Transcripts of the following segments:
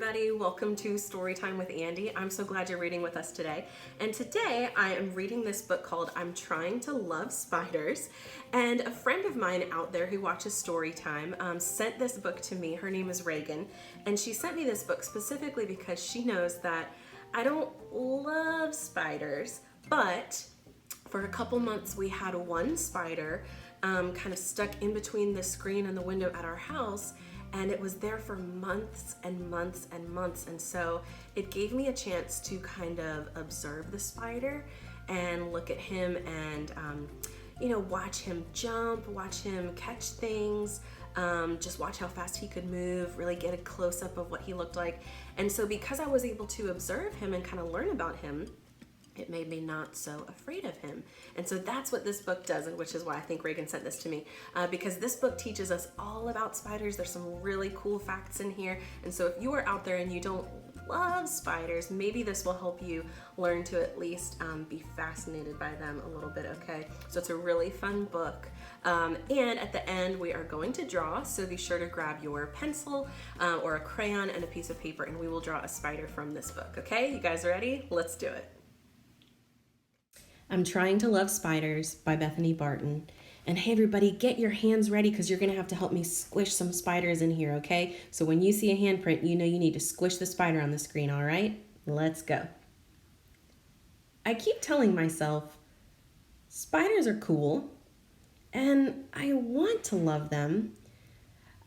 Maddie. Welcome to Storytime with Andy. I'm so glad you're reading with us today. And today I am reading this book called I'm Trying to Love Spiders. And a friend of mine out there who watches Storytime sent this book to me. Her name is Reagan. And she sent me this book specifically because she knows that I don't love spiders, but for a couple months we had one spider kind of stuck in between the screen and the window at our house, and it was there for months and months and months. And so it gave me a chance to kind of observe the spider and look at him and watch him jump, watch him catch things, just watch how fast he could move, really get a close-up of what he looked like. And so because I was able to observe him and kind of learn about him, it made me not so afraid of him. And so that's what this book does, and which is why I think Reagan sent this to me, because this book teaches us all about spiders. There's some really cool facts in here. And so if you are out there and you don't love spiders, maybe this will help you learn to at least be fascinated by them a little bit, okay? So it's a really fun book. And at the end, we are going to draw, so be sure to grab your pencil or a crayon and a piece of paper, and we will draw a spider from this book, okay? You guys ready? Let's do it. I'm Trying to Love Spiders by Bethany Barton. And hey everybody, get your hands ready because you're going to have to help me squish some spiders in here, okay? So when you see a handprint, you know you need to squish the spider on the screen, all right? Let's go. I keep telling myself, spiders are cool, and I want to love them.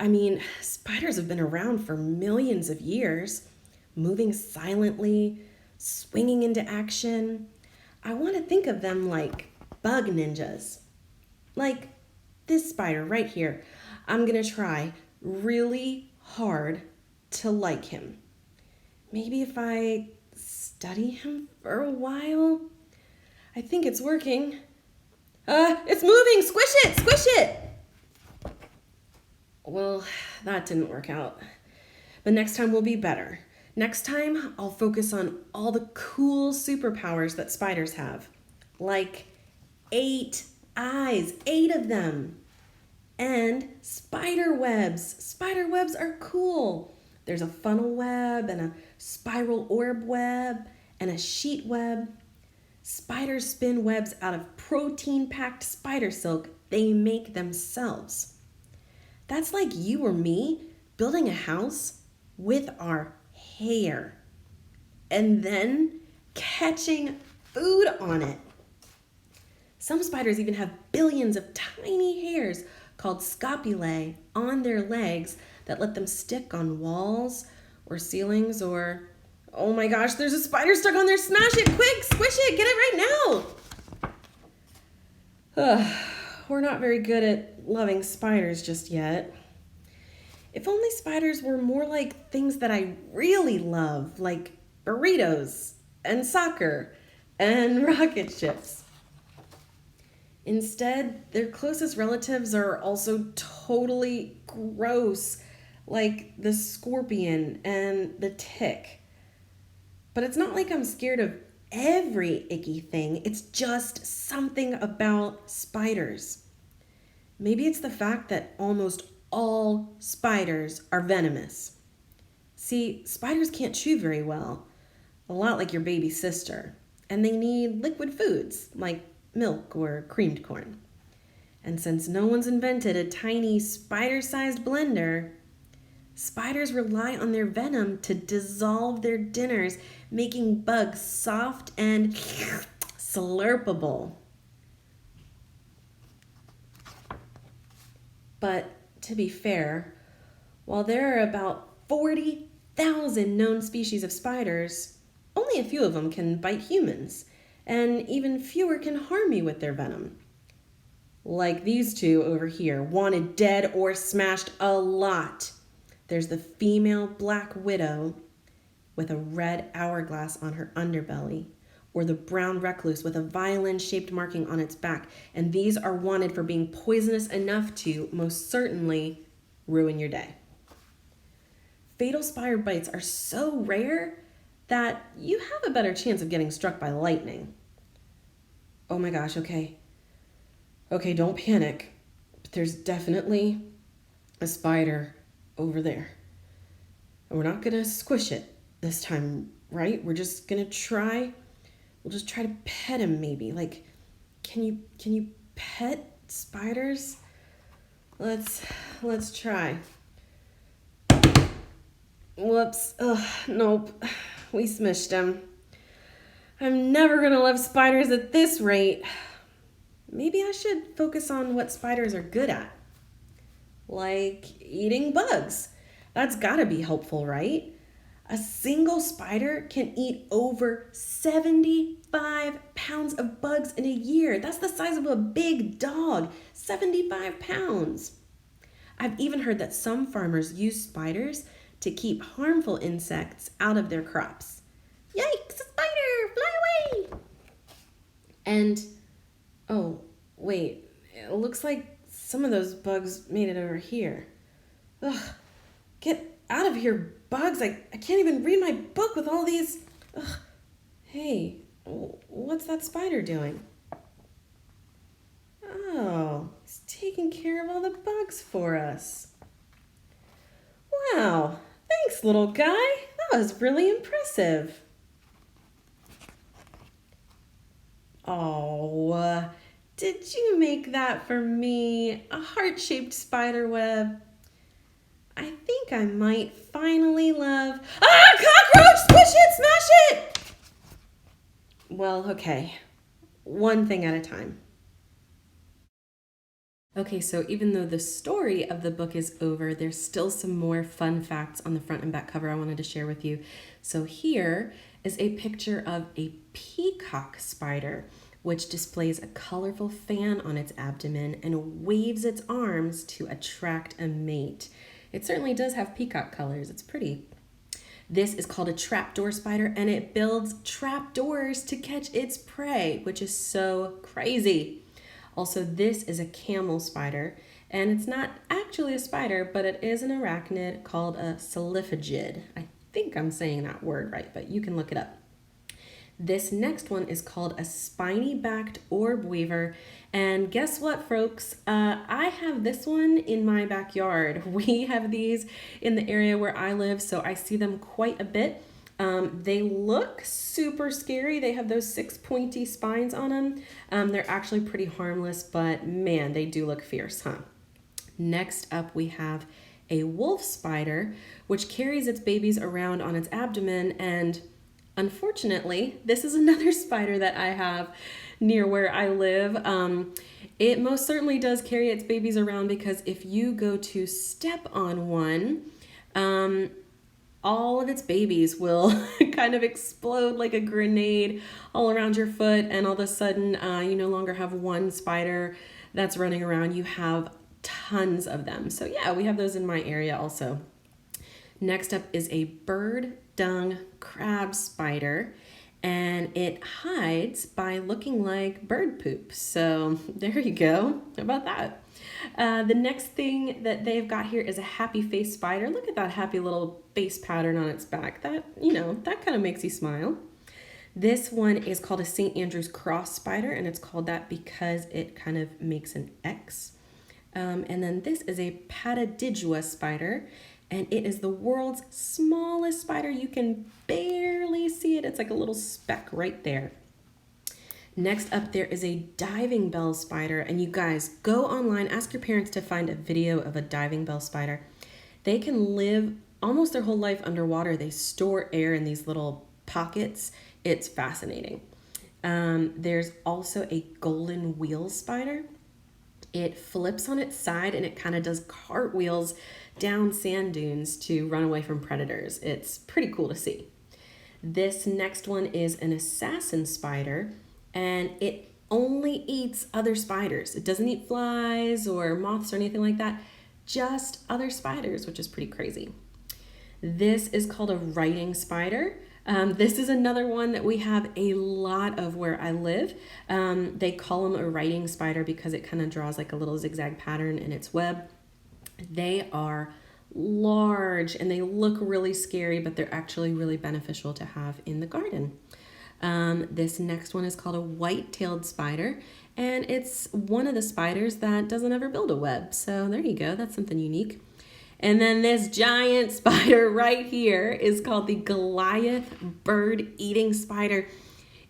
I mean, spiders have been around for millions of years, moving silently, swinging into action. I want to think of them like bug ninjas. Like this spider right here. I'm going to try really hard to like him. Maybe if I study him for a while. I think it's working. It's moving! Squish it! Squish it! Well, that didn't work out. But next time will be better. Next time, I'll focus on all the cool superpowers that spiders have. Like 8 eyes, 8 of them. And spider webs. Spider webs are cool. There's a funnel web and a spiral orb web and a sheet web. Spiders spin webs out of protein-packed spider silk they make themselves. That's like you or me building a house with our hair and then catching food on it. Some spiders even have billions of tiny hairs called scapulae on their legs that let them stick on walls or ceilings or, oh my gosh, there's a spider stuck on there. Smash it, quick, squish it, get it right now. We're not very good at loving spiders just yet. If only spiders were more like things that I really love, like burritos and soccer and rocket ships. Instead, their closest relatives are also totally gross, like the scorpion and the tick. But it's not like I'm scared of every icky thing. It's just something about spiders. Maybe it's the fact that almost all spiders are venomous. See, spiders can't chew very well, a lot like your baby sister, and they need liquid foods like milk or creamed corn. And since no one's invented a tiny spider-sized blender, spiders rely on their venom to dissolve their dinners, making bugs soft and slurpable. But to be fair, while there are about 40,000 known species of spiders, only a few of them can bite humans, and even fewer can harm you with their venom. Like these two over here, wanted dead or smashed a lot. There's the female black widow with a red hourglass on her underbelly, or the brown recluse with a violin-shaped marking on its back, and these are wanted for being poisonous enough to, most certainly, ruin your day. Fatal spider bites are so rare that you have a better chance of getting struck by lightning. Oh my gosh, okay. Okay, don't panic, but there's definitely a spider over there. we're not gonna squish it this time, right? We're just gonna try. We'll just try to pet him, maybe. Like, can you pet spiders? Let's try. Whoops. Ugh, nope. We smushed him. I'm never gonna love spiders at this rate. Maybe I should focus on what spiders are good at. Like eating bugs. That's gotta be helpful, right? A single spider can eat over 75 pounds of bugs in a year. That's the size of a big dog. 75 pounds. I've even heard that some farmers use spiders to keep harmful insects out of their crops. Yikes, a spider, fly away! And, oh, wait, it looks like some of those bugs made it over here. Ugh, get out of here, bugs. I can't even read my book with all these. Ugh. Hey, what's that spider doing? Oh, he's taking care of all the bugs for us. Wow, thanks, little guy. That was really impressive. Oh, did you make that for me? A heart-shaped spider web. I think I might finally love... Ah, cockroach! Squish it, smash it! Well, okay. One thing at a time. Okay, so even though the story of the book is over, there's still some more fun facts on the front and back cover I wanted to share with you. So here is a picture of a peacock spider, which displays a colorful fan on its abdomen and waves its arms to attract a mate. It certainly does have peacock colors. It's pretty. This is called a trapdoor spider, and it builds trapdoors to catch its prey, which is so crazy. Also, this is a camel spider, and it's not actually a spider, but it is an arachnid called a ciliphagid. I think I'm saying that word right, but you can look it up. This next one is called a spiny-backed orb weaver, and guess what, folks? I have this one in my backyard. We have these in the area where I live, so I see them quite a bit. They look super scary. They have those 6 pointy spines on them. They're actually pretty harmless, but man, they do look fierce, huh? Next up, we have a wolf spider, which carries its babies around on its abdomen, and unfortunately, this is another spider that I have near where I live. It most certainly does carry its babies around, because if you go to step on one, all of its babies will kind of explode like a grenade all around your foot, and all of a sudden you no longer have one spider that's running around. You have tons of them. So yeah, we have those in my area also. Next up is a bird dung crab spider, and it hides by looking like bird poop. So there you go. How about that? The next thing that they've got here is a happy face spider. Look at that happy little face pattern on its back. That, that kind of makes you smile. This one is called a St. Andrew's cross spider, and it's called that because it kind of makes an X. And then this is a Patadigua spider, and it is the world's smallest spider. You can barely see it. It's like a little speck right there. Next up, there is a diving bell spider, and you guys, go online, ask your parents to find a video of a diving bell spider. They can live almost their whole life underwater. They store air in these little pockets. It's fascinating. There's also a golden wheel spider. It flips on its side and it kind of does cartwheels down sand dunes to run away from predators. It's pretty cool to see. This next one is an assassin spider, and it only eats other spiders. It doesn't eat flies or moths or anything like that, just other spiders, which is pretty crazy. This is called a writing spider. This is another one that we have a lot of where I live. They call them a writing spider because it kind of draws like a little zigzag pattern in its web. They are large and they look really scary, but they're actually really beneficial to have in the garden. This next one is called a white-tailed spider, and it's one of the spiders that doesn't ever build a web. So there you go, that's something unique. And then this giant spider right here is called the Goliath bird-eating spider.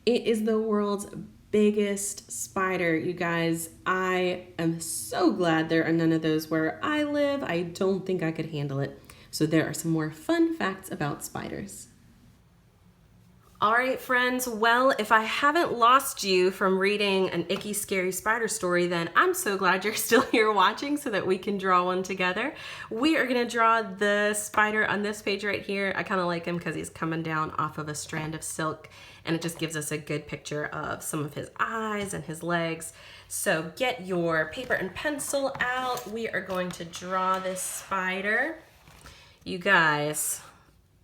It is the world's biggest spider, you guys. I am so glad there are none of those where I live. I don't think I could handle it. So there are some more fun facts about spiders. All right, friends, well, if I haven't lost you from reading an icky, scary spider story, then I'm so glad you're still here watching so that we can draw one together. We are gonna draw the spider on this page right here. I kind of like him because he's coming down off of a strand of silk, and it just gives us a good picture of some of his eyes and his legs. So get your paper and pencil out. We are going to draw this spider. You guys,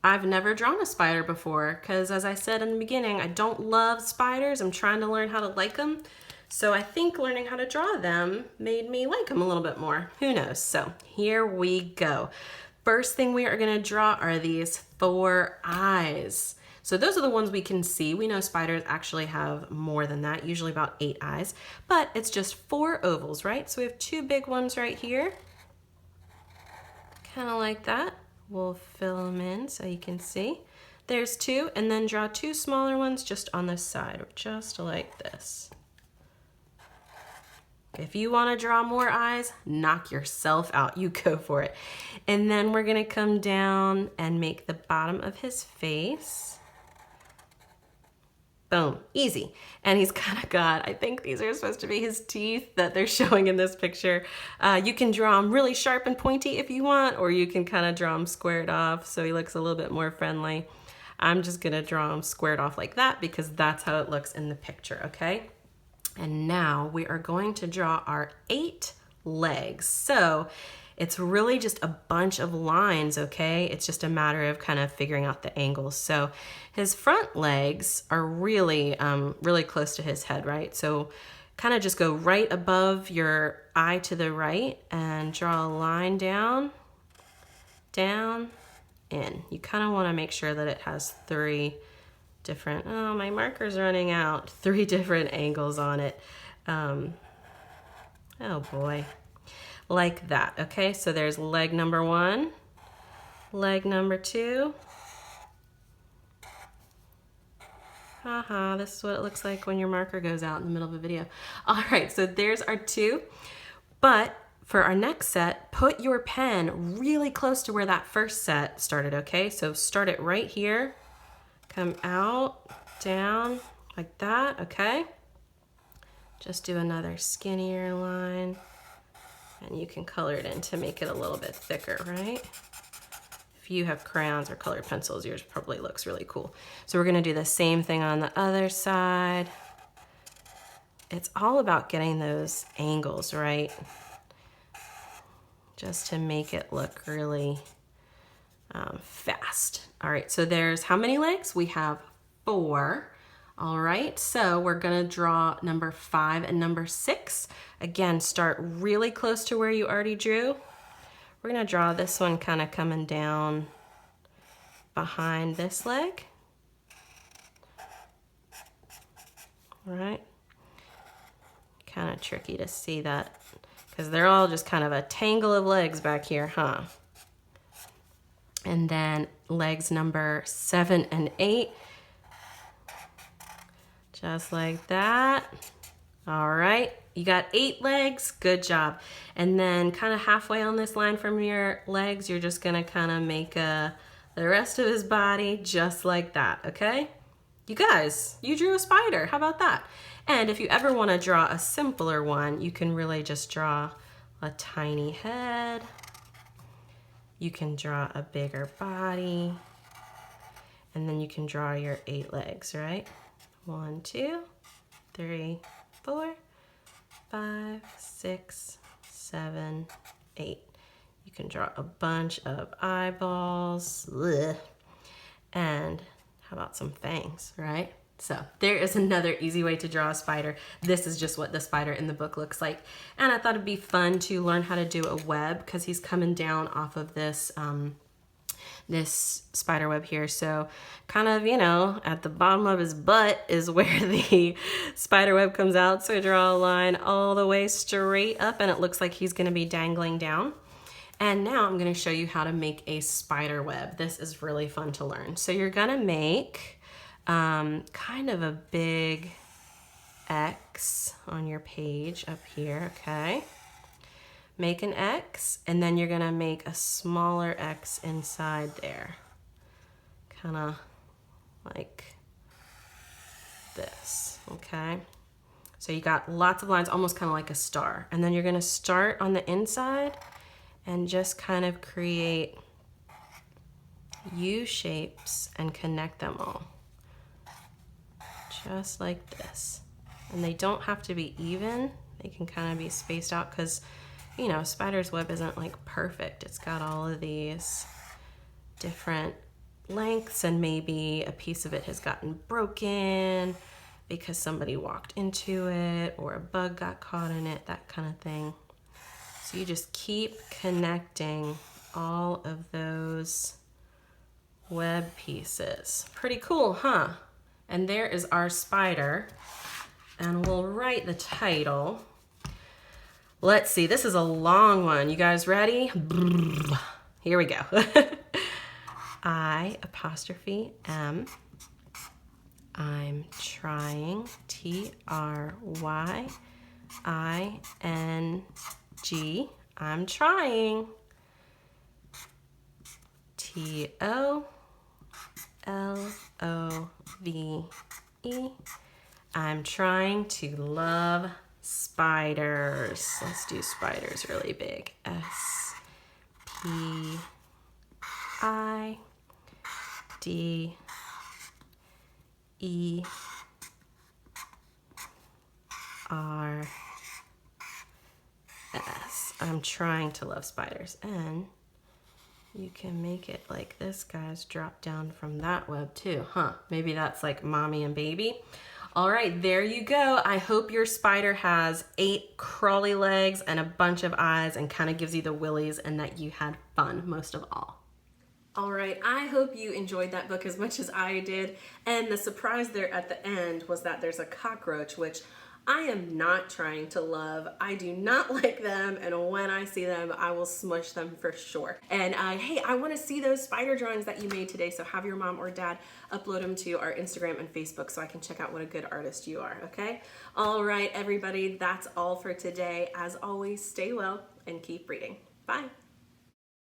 I've never drawn a spider before because, as I said in the beginning, I don't love spiders. I'm trying to learn how to like them. So I think learning how to draw them made me like them a little bit more. Who knows? So here we go. First thing we are going to draw are these 4 eyes. So those are the ones we can see. We know spiders actually have more than that, usually about 8 eyes, but it's just 4 ovals, right? So we have 2 big ones right here, kind of like that. We'll fill them in so you can see. There's 2, and then draw 2 smaller ones just on this side, just like this. If you want to draw more eyes, knock yourself out. You go for it. And then we're going to come down and make the bottom of his face. Boom, easy. And he's kind of got, I think these are supposed to be his teeth that they're showing in this picture. You can draw them really sharp and pointy if you want, or you can kind of draw them squared off so he looks a little bit more friendly. I'm just gonna draw him squared off like that because that's how it looks in the picture, okay? And now we are going to draw our 8 legs. So it's really just a bunch of lines, okay? It's just a matter of kind of figuring out the angles. So his front legs are really, really close to his head, right? So kind of just go right above your eye to the right and draw a line down, down, in. You kind of want to make sure that it has 3 different, oh, my marker's running out, 3 different angles on it. Oh boy. Like that, okay? So there's leg number 1, leg number 2. Haha, this is what it looks like when your marker goes out in the middle of a video. All right, so there's our 2. But for our next set, put your pen really close to where that first set started, okay? So start it right here, come out, down, like that, okay? Just do another skinnier line. And you can color it in to make it a little bit thicker, right? If you have crayons or colored pencils, yours probably looks really cool. So we're gonna do the same thing on the other side. It's all about getting those angles right, just to make it look really fast. All right, so there's how many legs? We have 4. All right, so we're gonna draw number 5 and number 6. Again, start really close to where you already drew. We're gonna draw this one kind of coming down behind this leg. All right, kind of tricky to see that because they're all just kind of a tangle of legs back here, huh? And then legs number 7 and 8. Just like that. All right, you got 8 legs, good job. And then kind of halfway on this line from your legs, you're just gonna kind of make the rest of his body just like that, okay? You guys, you drew a spider, how about that? And if you ever wanna draw a simpler one, you can really just draw a tiny head. You can draw a bigger body. And then you can draw your 8 legs, right? 1, 2, 3, 4, 5, 6, 7, 8. You can draw a bunch of eyeballs. Ugh. And how about some fangs, right? So there is another easy way to draw a spider. This is just what the spider in the book looks like. And I thought it'd be fun to learn how to do a web because he's coming down off of this this spider web here. So kind of, you know, at the bottom of his butt is where the spider web comes out. So I draw a line all the way straight up and it looks like he's gonna be dangling down. And now I'm going to show you how to make a spider web. This is really fun to learn. So you're going to make kind of a big X on your page up here, okay? Make an X, and then you're going to make a smaller X inside there. Kind of like this, okay? So you got lots of lines, almost kind of like a star. And then you're going to start on the inside and just kind of create U shapes and connect them all. Just like this. And they don't have to be even. They can kind of be spaced out because, you know, spider's web isn't like perfect. It's got all of these different lengths, and maybe a piece of it has gotten broken because somebody walked into it or a bug got caught in it, that kind of thing. So you just keep connecting all of those web pieces. Pretty cool, huh? And there is our spider. And we'll write the title. Let's see, this is a long one. You guys ready? Here we go. I''M. I'm trying, TRYING. I'm trying. TOLOVE. I'm trying to love spiders. Let's do spiders really big. SPIDERS. I'm trying to love spiders. And you can make it like this guy's drop down from that web too, huh? Maybe that's like mommy and baby. All right, there you go. I hope your spider has 8 crawly legs and a bunch of eyes and kind of gives you the willies, and that you had fun most of all. All right, I hope you enjoyed that book as much as I did. And the surprise there at the end was that there's a cockroach, which I am not trying to love. I do not like them, and when I see them, I will smush them for sure. And hey, I want to see those spider drawings that you made today, so have your mom or dad upload them to our Instagram and Facebook so I can check out what a good artist you are, okay? All right, everybody, that's all for today. As always, stay well and keep reading. Bye.